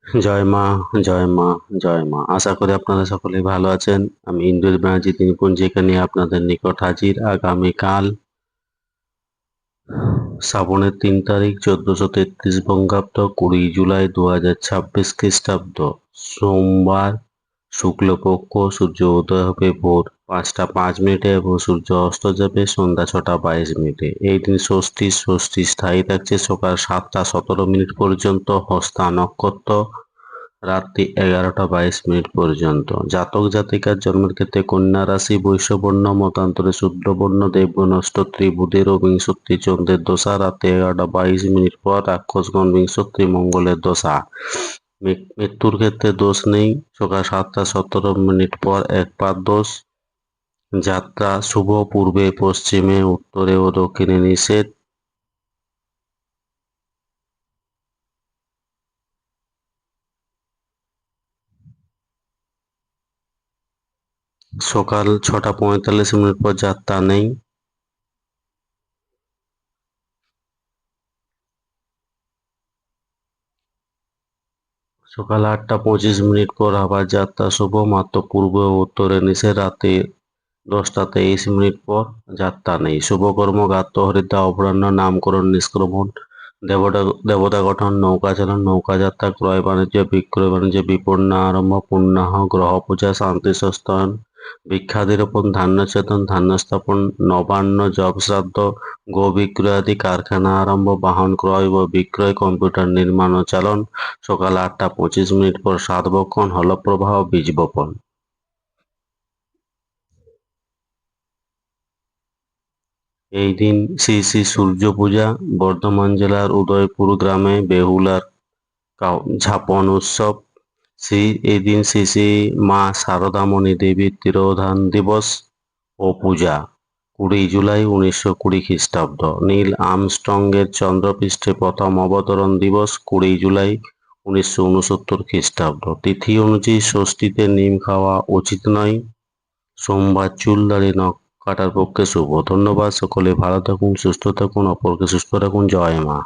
জয় মা, জয় মা, জয় মা। আশা করি আপনারা সকলেই ভালো আছেন। আমি ইন্দ্রজিৎ ব্যানার্জি দিনপঞ্জিকা নিয়ে আপনাদের নিকট হাজির। আগামীকাল শ্রাবণের ৩ তারিখ ১৪৩৩ বঙ্গাব্দ ২০ জুলাই ২০২৬ খ্রিস্টাব্দ সোমবার শুক্লপক্ষ সূর্য উদয় হবে ভোর ৫টা ৫ মিনিটে এবং সূর্য অস্ত যাবে সন্ধ্যা ৬টা ২২ মিনিটে। এই দিন ষষ্ঠী স্থায়ী থাকছে সকাল ৭টা ১৭ মিনিট পর্যন্ত। হস্তা নক্ষত্র রাত্রি ১১টা ২২ মিনিট পর্যন্ত। জাতক জাতিকার জন্মের ক্ষেত্রে কন্যা রাশি, বৈশ্যবর্ণ, মতান্তরে শূদ্রবর্ণ, দেবগণ অষ্টত্রী, বুধের ও বিংশত্রী চন্দ্রের দশা রাত্রি ১১টা ২২ মিনিট পর, রাক্ষসগণ বিংশত্রী মঙ্গলের দশা। মৃত্যুর ক্ষেত্রে দোষ নেই, সকাল ৭টা ১৭ মিনিট পর একপাদ দোষ। যাত্রা শুভ, পূর্বে পশ্চিমে উত্তরে ও দক্ষিণে নিষেধ। সকাল ৬টা ৪৫ মিনিট পর যাত্রা নেই। সকাল ৮টা ২৫ মিনিট পর আবার যাত্রা শুভ, মাত্র পূর্বে ও উত্তরে নিষেধ। রাতে ১০টা ২৩ মিনিট পর যাত্রা নেই। শুভকর্ম গাত্র হরিদ্রা অপরাহ্ন, নামকরণ নিষ্ক্রমণ, দেবতা গঠন, নৌকা চালন, নৌকা যাত্রা, ক্রয় বাণিজ্য, বিক্রয় বাণিজ্য, বিপণন আরম্ভ, পুণ্যাহ, গ্রহ পূজা, শান্তি সস্তায়ন, বৃক্ষাদি রোপণ, ধান্য ছেদন, ধান্য স্থাপন, নবান্ন, যব শ্রাদ্ধ, গো বিক্রয় আদি, কারখানা আরম্ভ, বাহন ক্রয় ও বিক্রয়, কম্পিউটার নির্মাণ ও চালন। সকাল ৮টা ২৫ মিনিট পর সাতবক্ষণ, হলপ্রবাহ, বীজ বপন। এই দিন শ্রী শ্রী সূর্য পূজা। বর্ধমান জেলার উদয়পুর গ্রামে বেহুলার ঝাপন উৎসব। এই দিন শ্রী শ্রী মা শারদামণি দেবীর তিরোধান দিবস ও পূজা। ২০ জুলাই ১৯২০ খ্রিস্টাব্দ। নীল আর্মস্ট্রংয়ের চন্দ্রপৃষ্ঠে প্রথম অবতরণ দিবস ২০ জুলাই ১৯৬৯ খ্রিস্টাব্দ। তিথি অনুযায়ী ষষ্ঠীতে নিম খাওয়া উচিত নয়। সোমবার চুল দাড়ি নখ কাটার পক্ষে শুভ। ধন্যবাদ। সকলে ভালো থাকুন, সুস্থ থাকুন, অপরকে সুস্থ রাখুন। জয় মা।